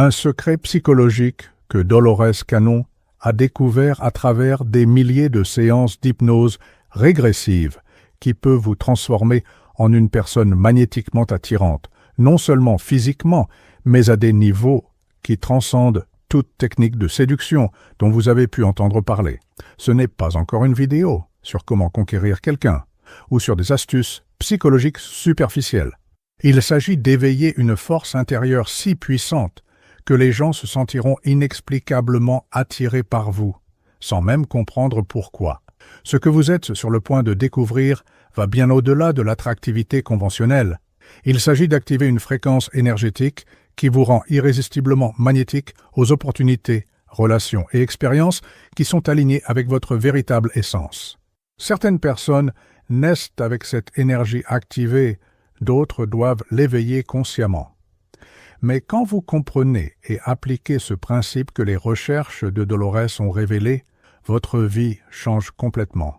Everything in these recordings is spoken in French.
Un secret psychologique que Dolores Cannon a découvert à travers des milliers de séances d'hypnose régressive qui peut vous transformer en une personne magnétiquement attirante, non seulement physiquement, mais à des niveaux qui transcendent toute technique de séduction dont vous avez pu entendre parler. Ce n'est pas encore une vidéo sur comment conquérir quelqu'un ou sur des astuces psychologiques superficielles. Il s'agit d'éveiller une force intérieure si puissante que les gens se sentiront inexplicablement attirés par vous, sans même comprendre pourquoi. Ce que vous êtes sur le point de découvrir va bien au-delà de l'attractivité conventionnelle. Il s'agit d'activer une fréquence énergétique qui vous rend irrésistiblement magnétique aux opportunités, relations et expériences qui sont alignées avec votre véritable essence. Certaines personnes naissent avec cette énergie activée, d'autres doivent l'éveiller consciemment. Mais quand vous comprenez et appliquez ce principe que les recherches de Dolores ont révélé, votre vie change complètement.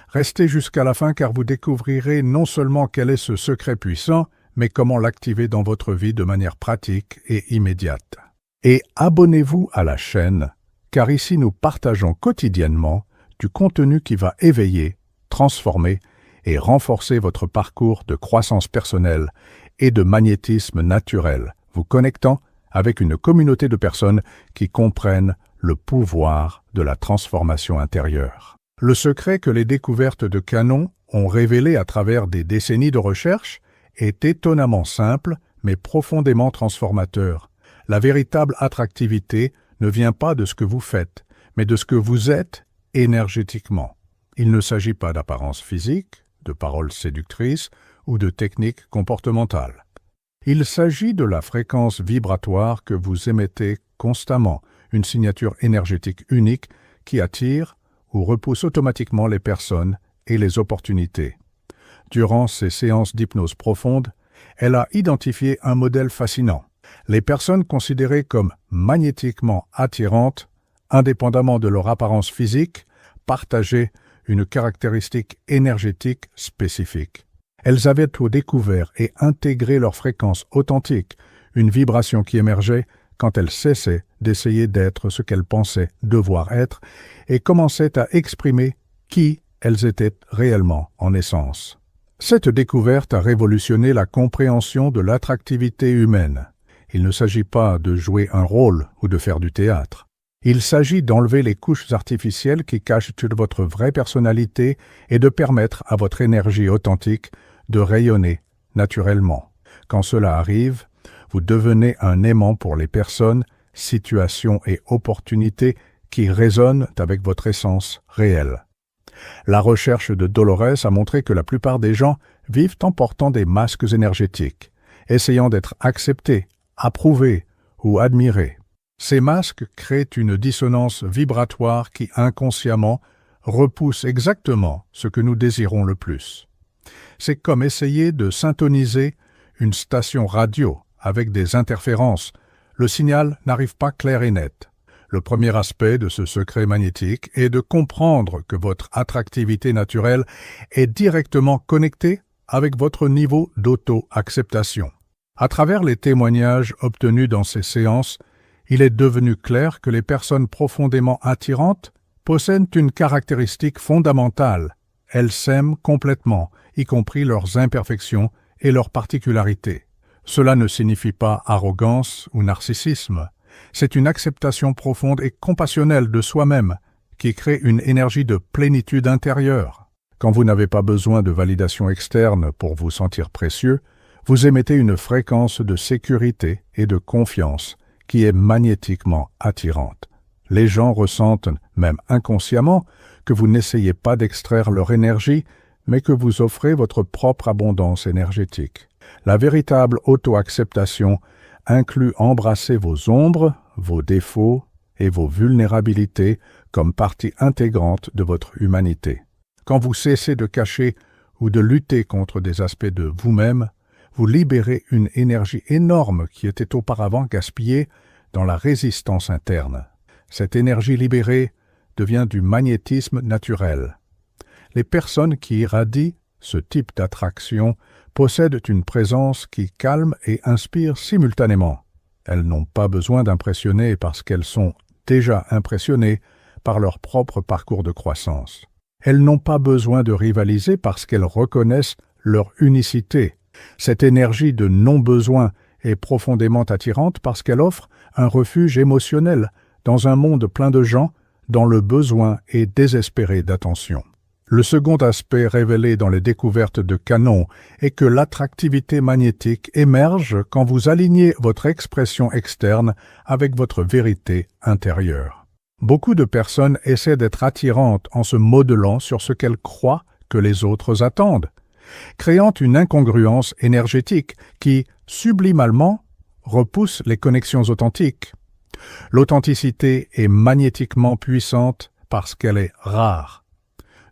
Restez jusqu'à la fin car vous découvrirez non seulement quel est ce secret puissant, mais comment l'activer dans votre vie de manière pratique et immédiate. Et abonnez-vous à la chaîne, car ici nous partageons quotidiennement du contenu qui va éveiller, transformer et renforcer votre parcours de croissance personnelle et de magnétisme naturel, vous connectant avec une communauté de personnes qui comprennent le pouvoir de la transformation intérieure. Le secret que les découvertes de Cannon ont révélé à travers des décennies de recherche est étonnamment simple, mais profondément transformateur. La véritable attractivité ne vient pas de ce que vous faites, mais de ce que vous êtes énergétiquement. Il ne s'agit pas d'apparence physique, de paroles séductrices ou de techniques comportementales. Il s'agit de la fréquence vibratoire que vous émettez constamment, une signature énergétique unique qui attire ou repousse automatiquement les personnes et les opportunités. Durant ces séances d'hypnose profonde, elle a identifié un modèle fascinant. Les personnes considérées comme magnétiquement attirantes, indépendamment de leur apparence physique, partageaient une caractéristique énergétique spécifique. Elles avaient tout découvert et intégré leur fréquence authentique, une vibration qui émergeait quand elles cessaient d'essayer d'être ce qu'elles pensaient devoir être et commençaient à exprimer qui elles étaient réellement en essence. Cette découverte a révolutionné la compréhension de l'attractivité humaine. Il ne s'agit pas de jouer un rôle ou de faire du théâtre. Il s'agit d'enlever les couches artificielles qui cachent toute votre vraie personnalité et de permettre à votre énergie authentique de rayonner naturellement. Quand cela arrive, vous devenez un aimant pour les personnes, situations et opportunités qui résonnent avec votre essence réelle. La recherche de Dolores a montré que la plupart des gens vivent en portant des masques énergétiques, essayant d'être acceptés, approuvés ou admirés. Ces masques créent une dissonance vibratoire qui inconsciemment repousse exactement ce que nous désirons le plus. C'est comme essayer de syntoniser une station radio avec des interférences. Le signal n'arrive pas clair et net. Le premier aspect de ce secret magnétique est de comprendre que votre attractivité naturelle est directement connectée avec votre niveau d'auto-acceptation. À travers les témoignages obtenus dans ces séances, il est devenu clair que les personnes profondément attirantes possèdent une caractéristique fondamentale. Elles s'aiment complètement, y compris leurs imperfections et leurs particularités. Cela ne signifie pas arrogance ou narcissisme. C'est une acceptation profonde et compassionnelle de soi-même qui crée une énergie de plénitude intérieure. Quand vous n'avez pas besoin de validation externe pour vous sentir précieux, vous émettez une fréquence de sécurité et de confiance qui est magnétiquement attirante. Les gens ressentent, même inconsciemment, que vous n'essayez pas d'extraire leur énergie, mais que vous offrez votre propre abondance énergétique. La véritable auto-acceptation inclut embrasser vos ombres, vos défauts et vos vulnérabilités comme partie intégrante de votre humanité. Quand vous cessez de cacher ou de lutter contre des aspects de vous-même, vous libérez une énergie énorme qui était auparavant gaspillée dans la résistance interne. Cette énergie libérée devient du magnétisme naturel. Les personnes qui irradient ce type d'attraction possèdent une présence qui calme et inspire simultanément. Elles n'ont pas besoin d'impressionner parce qu'elles sont déjà impressionnées par leur propre parcours de croissance. Elles n'ont pas besoin de rivaliser parce qu'elles reconnaissent leur unicité. Cette énergie de non-besoin est profondément attirante parce qu'elle offre un refuge émotionnel dans un monde plein de gens dont le besoin est désespéré d'attention. Le second aspect révélé dans les découvertes de Canon est que l'attractivité magnétique émerge quand vous alignez votre expression externe avec votre vérité intérieure. Beaucoup de personnes essaient d'être attirantes en se modelant sur ce qu'elles croient que les autres attendent, créant une incongruence énergétique qui, sublimalement, repousse les connexions authentiques. L'authenticité est magnétiquement puissante parce qu'elle est rare.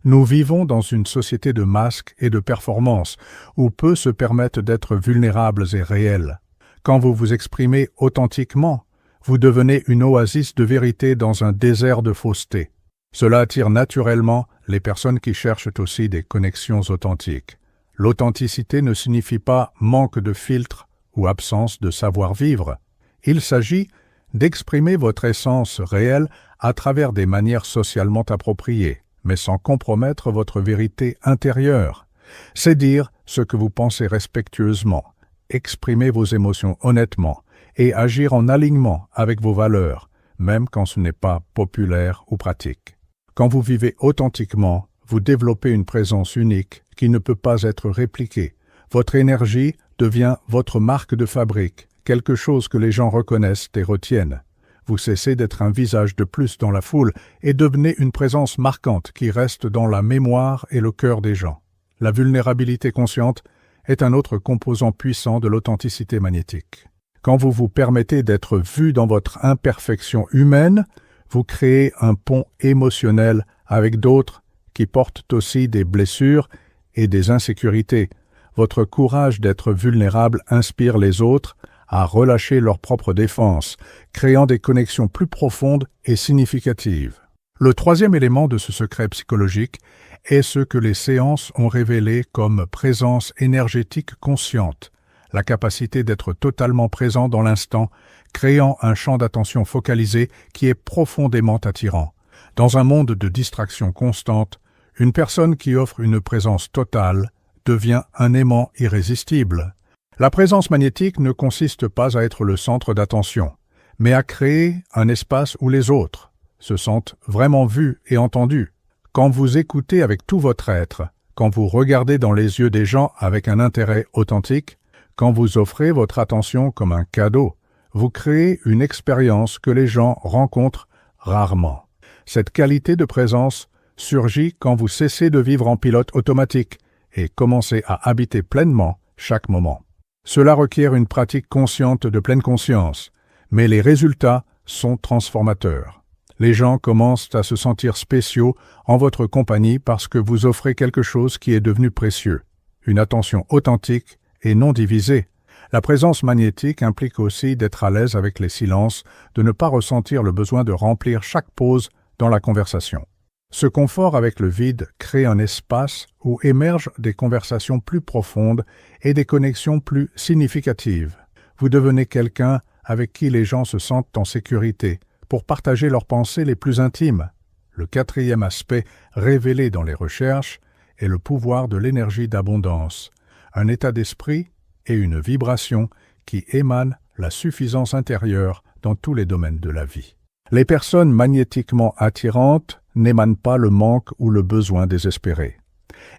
Nous vivons dans une société de masques et de performances, où peu se permettent d'être vulnérables et réels. Quand vous vous exprimez authentiquement, vous devenez une oasis de vérité dans un désert de fausseté. Cela attire naturellement les personnes qui cherchent aussi des connexions authentiques. L'authenticité ne signifie pas manque de filtre ou absence de savoir-vivre. Il s'agit d'exprimer votre essence réelle à travers des manières socialement appropriées, mais sans compromettre votre vérité intérieure. C'est dire ce que vous pensez respectueusement, exprimer vos émotions honnêtement et agir en alignement avec vos valeurs, même quand ce n'est pas populaire ou pratique. Quand vous vivez authentiquement, vous développez une présence unique qui ne peut pas être répliquée. Votre énergie devient votre marque de fabrique, quelque chose que les gens reconnaissent et retiennent. Vous cessez d'être un visage de plus dans la foule et devenez une présence marquante qui reste dans la mémoire et le cœur des gens. La vulnérabilité consciente est un autre composant puissant de l'authenticité magnétique. Quand vous vous permettez d'être vu dans votre imperfection humaine, vous créez un pont émotionnel avec d'autres qui portent aussi des blessures et des insécurités. Votre courage d'être vulnérable inspire les autres à relâcher leur propre défense, créant des connexions plus profondes et significatives. Le troisième élément de ce secret psychologique est ce que les séances ont révélé comme présence énergétique consciente, la capacité d'être totalement présent dans l'instant, créant un champ d'attention focalisé qui est profondément attirant. Dans un monde de distraction constante, une personne qui offre une présence totale devient un aimant irrésistible. La présence magnétique ne consiste pas à être le centre d'attention, mais à créer un espace où les autres se sentent vraiment vus et entendus. Quand vous écoutez avec tout votre être, quand vous regardez dans les yeux des gens avec un intérêt authentique, quand vous offrez votre attention comme un cadeau, vous créez une expérience que les gens rencontrent rarement. Cette qualité de présence surgit quand vous cessez de vivre en pilote automatique et commencez à habiter pleinement chaque moment. Cela requiert une pratique consciente de pleine conscience, mais les résultats sont transformateurs. Les gens commencent à se sentir spéciaux en votre compagnie parce que vous offrez quelque chose qui est devenu précieux, une attention authentique et non divisée. La présence magnétique implique aussi d'être à l'aise avec les silences, de ne pas ressentir le besoin de remplir chaque pause dans la conversation. Ce confort avec le vide crée un espace où émergent des conversations plus profondes et des connexions plus significatives. Vous devenez quelqu'un avec qui les gens se sentent en sécurité pour partager leurs pensées les plus intimes. Le quatrième aspect révélé dans les recherches est le pouvoir de l'énergie d'abondance, un état d'esprit et une vibration qui émanent la suffisance intérieure dans tous les domaines de la vie. Les personnes magnétiquement attirantes n'émanent pas le manque ou le besoin désespéré.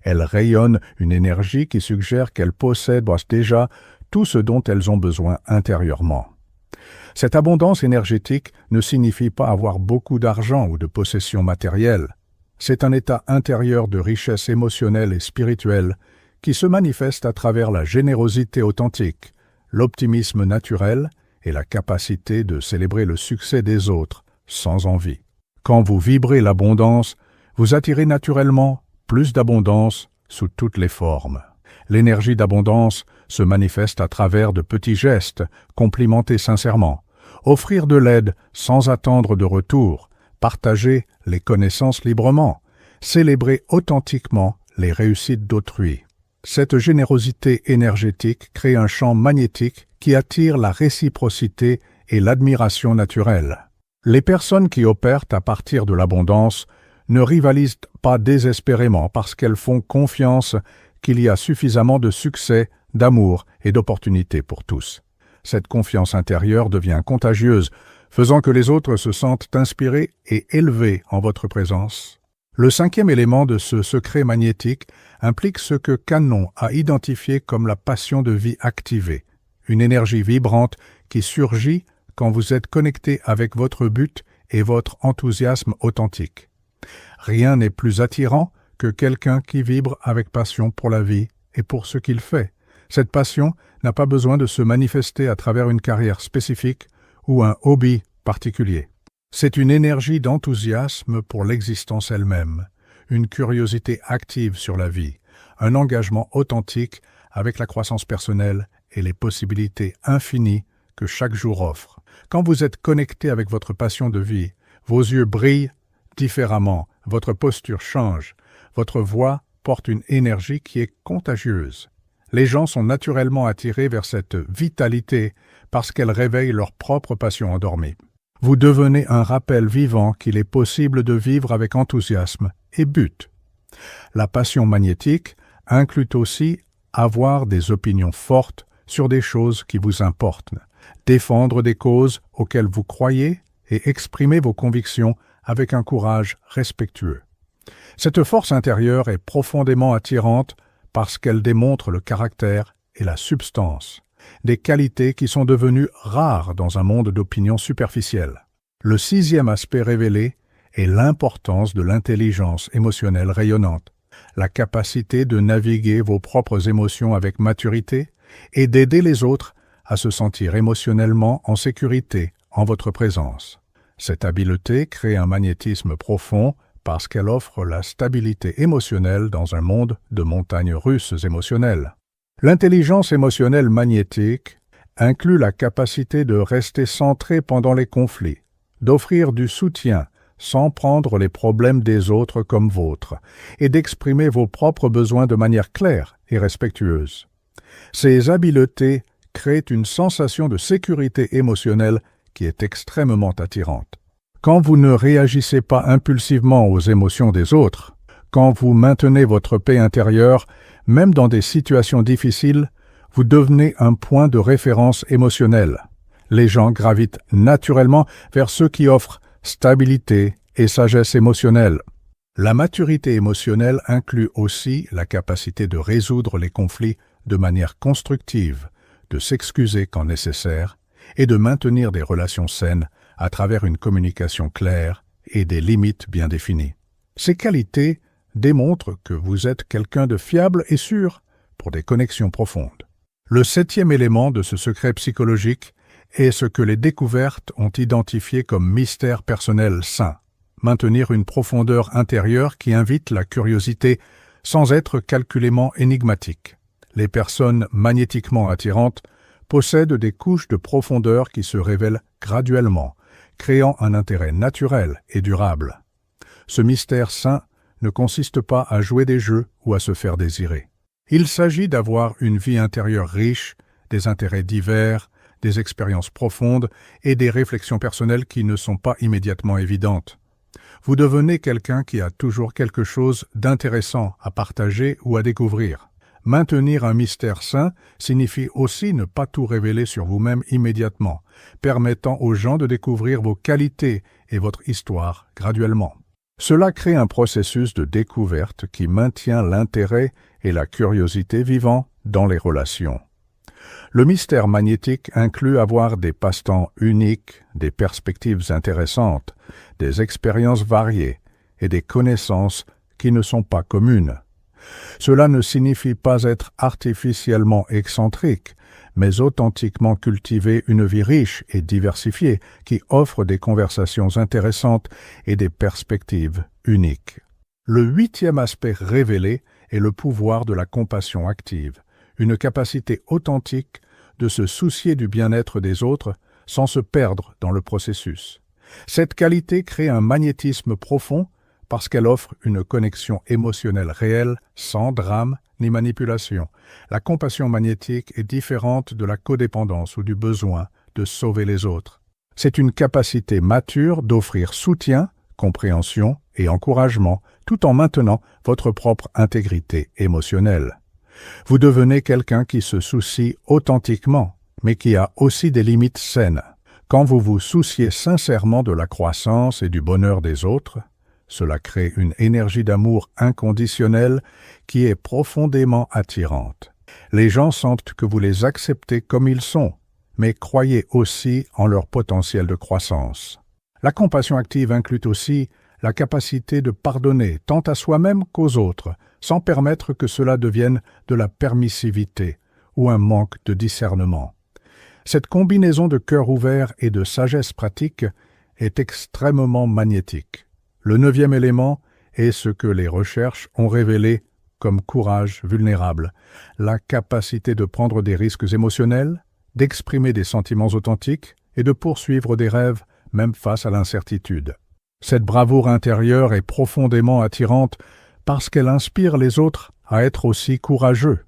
Elles rayonnent une énergie qui suggère qu'elles possèdent déjà tout ce dont elles ont besoin intérieurement. Cette abondance énergétique ne signifie pas avoir beaucoup d'argent ou de possessions matérielles. C'est un état intérieur de richesse émotionnelle et spirituelle qui se manifeste à travers la générosité authentique, l'optimisme naturel et la capacité de célébrer le succès des autres sans envie. Quand vous vibrez l'abondance, vous attirez naturellement plus d'abondance sous toutes les formes. L'énergie d'abondance se manifeste à travers de petits gestes, complimenter sincèrement, offrir de l'aide sans attendre de retour, partager les connaissances librement, célébrer authentiquement les réussites d'autrui. Cette générosité énergétique crée un champ magnétique qui attire la réciprocité et l'admiration naturelle. Les personnes qui opèrent à partir de l'abondance ne rivalisent pas désespérément parce qu'elles font confiance qu'il y a suffisamment de succès, d'amour et d'opportunités pour tous. Cette confiance intérieure devient contagieuse, faisant que les autres se sentent inspirés et élevés en votre présence. Le cinquième élément de ce secret magnétique implique ce que Canon a identifié comme la passion de vie activée, une énergie vibrante qui surgit quand vous êtes connecté avec votre but et votre enthousiasme authentique. Rien n'est plus attirant que quelqu'un qui vibre avec passion pour la vie et pour ce qu'il fait. Cette passion n'a pas besoin de se manifester à travers une carrière spécifique ou un hobby particulier. C'est une énergie d'enthousiasme pour l'existence elle-même, une curiosité active sur la vie, un engagement authentique avec la croissance personnelle et les possibilités infinies que chaque jour offre. Quand vous êtes connecté avec votre passion de vie, vos yeux brillent différemment, votre posture change, votre voix porte une énergie qui est contagieuse. Les gens sont naturellement attirés vers cette vitalité parce qu'elle réveille leur propre passion endormie. Vous devenez un rappel vivant qu'il est possible de vivre avec enthousiasme et but. La passion magnétique inclut aussi avoir des opinions fortes sur des choses qui vous importent, défendre des causes auxquelles vous croyez et exprimer vos convictions avec un courage respectueux. Cette force intérieure est profondément attirante parce qu'elle démontre le caractère et la substance, des qualités qui sont devenues rares dans un monde d'opinions superficielles. Le sixième aspect révélé est l'importance de l'intelligence émotionnelle rayonnante, la capacité de naviguer vos propres émotions avec maturité et d'aider les autres à se sentir émotionnellement en sécurité en votre présence. Cette habileté crée un magnétisme profond parce qu'elle offre la stabilité émotionnelle dans un monde de montagnes russes émotionnelles. L'intelligence émotionnelle magnétique inclut la capacité de rester centré pendant les conflits, d'offrir du soutien sans prendre les problèmes des autres comme vôtres, et d'exprimer vos propres besoins de manière claire et respectueuse. Ces habiletés créent une sensation de sécurité émotionnelle qui est extrêmement attirante. Quand vous ne réagissez pas impulsivement aux émotions des autres, quand vous maintenez votre paix intérieure, même dans des situations difficiles, vous devenez un point de référence émotionnel. Les gens gravitent naturellement vers ceux qui offrent stabilité et sagesse émotionnelle. La maturité émotionnelle inclut aussi la capacité de résoudre les conflits de manière constructive, de s'excuser quand nécessaire et de maintenir des relations saines à travers une communication claire et des limites bien définies. Ces qualités démontrent que vous êtes quelqu'un de fiable et sûr pour des connexions profondes. Le septième élément de ce secret psychologique est ce que les découvertes ont identifié comme mystère personnel sain, maintenir une profondeur intérieure qui invite la curiosité sans être calculément énigmatique. Les personnes magnétiquement attirantes possèdent des couches de profondeur qui se révèlent graduellement, créant un intérêt naturel et durable. Ce mystère sain ne consiste pas à jouer des jeux ou à se faire désirer. Il s'agit d'avoir une vie intérieure riche, des intérêts divers, des expériences profondes et des réflexions personnelles qui ne sont pas immédiatement évidentes. Vous devenez quelqu'un qui a toujours quelque chose d'intéressant à partager ou à découvrir. Maintenir un mystère sain signifie aussi ne pas tout révéler sur vous-même immédiatement, permettant aux gens de découvrir vos qualités et votre histoire graduellement. Cela crée un processus de découverte qui maintient l'intérêt et la curiosité vivants dans les relations. Le mystère magnétique inclut avoir des passe-temps uniques, des perspectives intéressantes, des expériences variées et des connaissances qui ne sont pas communes. Cela ne signifie pas être artificiellement excentrique, mais authentiquement cultiver une vie riche et diversifiée qui offre des conversations intéressantes et des perspectives uniques. Le huitième aspect révélé est le pouvoir de la compassion active, une capacité authentique de se soucier du bien-être des autres sans se perdre dans le processus. Cette qualité crée un magnétisme profond parce qu'elle offre une connexion émotionnelle réelle, sans drame ni manipulation. La compassion magnétique est différente de la codépendance ou du besoin de sauver les autres. C'est une capacité mature d'offrir soutien, compréhension et encouragement, tout en maintenant votre propre intégrité émotionnelle. Vous devenez quelqu'un qui se soucie authentiquement, mais qui a aussi des limites saines. Quand vous vous souciez sincèrement de la croissance et du bonheur des autres, cela crée une énergie d'amour inconditionnel qui est profondément attirante. Les gens sentent que vous les acceptez comme ils sont, mais croyez aussi en leur potentiel de croissance. La compassion active inclut aussi la capacité de pardonner tant à soi-même qu'aux autres, sans permettre que cela devienne de la permissivité ou un manque de discernement. Cette combinaison de cœur ouvert et de sagesse pratique est extrêmement magnétique. Le 9e élément est ce que les recherches ont révélé comme courage vulnérable, la capacité de prendre des risques émotionnels, d'exprimer des sentiments authentiques et de poursuivre des rêves même face à l'incertitude. Cette bravoure intérieure est profondément attirante parce qu'elle inspire les autres à être aussi courageux.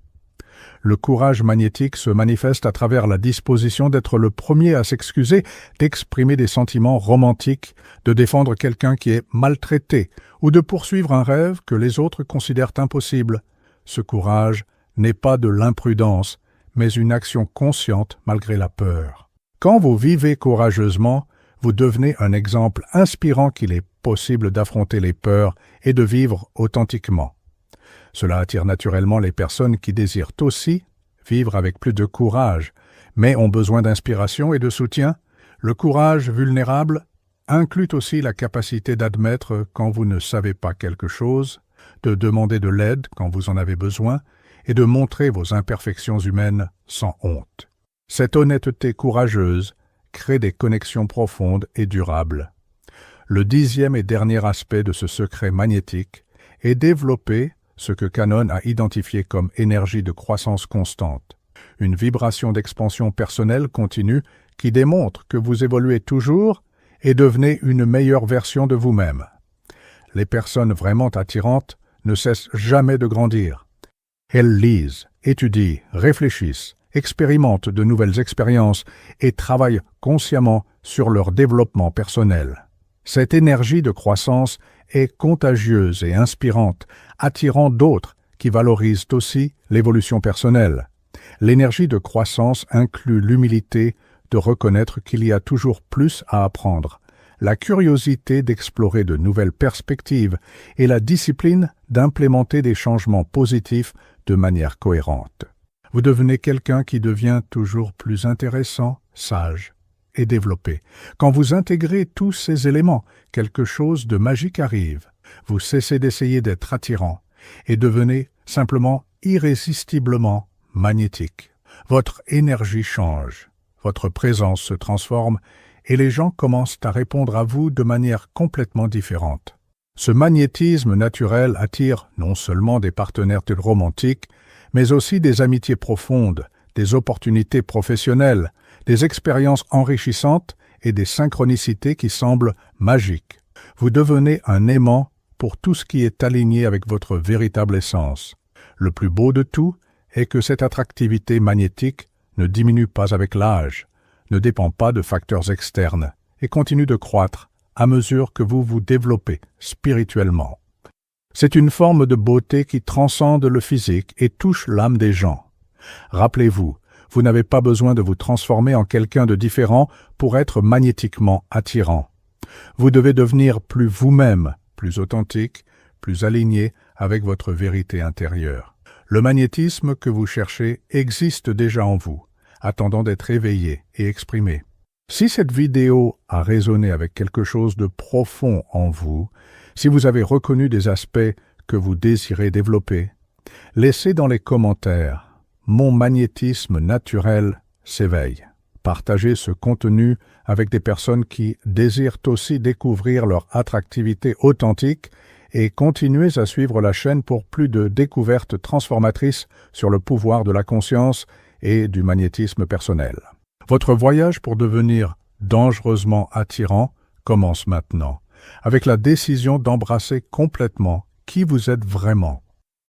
Le courage magnétique se manifeste à travers la disposition d'être le premier à s'excuser, d'exprimer des sentiments romantiques, de défendre quelqu'un qui est maltraité ou de poursuivre un rêve que les autres considèrent impossible. Ce courage n'est pas de l'imprudence, mais une action consciente malgré la peur. Quand vous vivez courageusement, vous devenez un exemple inspirant qu'il est possible d'affronter les peurs et de vivre authentiquement. Cela attire naturellement les personnes qui désirent aussi vivre avec plus de courage, mais ont besoin d'inspiration et de soutien. Le courage vulnérable inclut aussi la capacité d'admettre quand vous ne savez pas quelque chose, de demander de l'aide quand vous en avez besoin et de montrer vos imperfections humaines sans honte. Cette honnêteté courageuse crée des connexions profondes et durables. Le 10e et dernier aspect de ce secret magnétique est développer ce que Canon a identifié comme énergie de croissance constante, une vibration d'expansion personnelle continue qui démontre que vous évoluez toujours et devenez une meilleure version de vous-même. Les personnes vraiment attirantes ne cessent jamais de grandir. Elles lisent, étudient, réfléchissent, expérimentent de nouvelles expériences et travaillent consciemment sur leur développement personnel. Cette énergie de croissance est contagieuse et inspirante, attirant d'autres qui valorisent aussi l'évolution personnelle. L'énergie de croissance inclut l'humilité de reconnaître qu'il y a toujours plus à apprendre, la curiosité d'explorer de nouvelles perspectives et la discipline d'implémenter des changements positifs de manière cohérente. Vous devenez quelqu'un qui devient toujours plus intéressant, sage et développé. Quand vous intégrez tous ces éléments, quelque chose de magique arrive. Vous cessez d'essayer d'être attirant et devenez simplement irrésistiblement magnétique. Votre énergie change, votre présence se transforme et les gens commencent à répondre à vous de manière complètement différente. Ce magnétisme naturel attire non seulement des partenaires romantiques, mais aussi des amitiés profondes, des opportunités professionnelles, des expériences enrichissantes et des synchronicités qui semblent magiques. Vous devenez un aimant pour tout ce qui est aligné avec votre véritable essence. Le plus beau de tout est que cette attractivité magnétique ne diminue pas avec l'âge, ne dépend pas de facteurs externes et continue de croître à mesure que vous vous développez spirituellement. C'est une forme de beauté qui transcende le physique et touche l'âme des gens. Rappelez-vous, vous n'avez pas besoin de vous transformer en quelqu'un de différent pour être magnétiquement attirant. Vous devez devenir plus vous-même, plus authentique, plus aligné avec votre vérité intérieure. Le magnétisme que vous cherchez existe déjà en vous, attendant d'être éveillé et exprimé. Si cette vidéo a résonné avec quelque chose de profond en vous, si vous avez reconnu des aspects que vous désirez développer, laissez dans les commentaires « Mon magnétisme naturel s'éveille ». Partagez ce contenu avec des personnes qui désirent aussi découvrir leur attractivité authentique et continuez à suivre la chaîne pour plus de découvertes transformatrices sur le pouvoir de la conscience et du magnétisme personnel. Votre voyage pour devenir dangereusement attirant commence maintenant. avec la décision d'embrasser complètement qui vous êtes vraiment.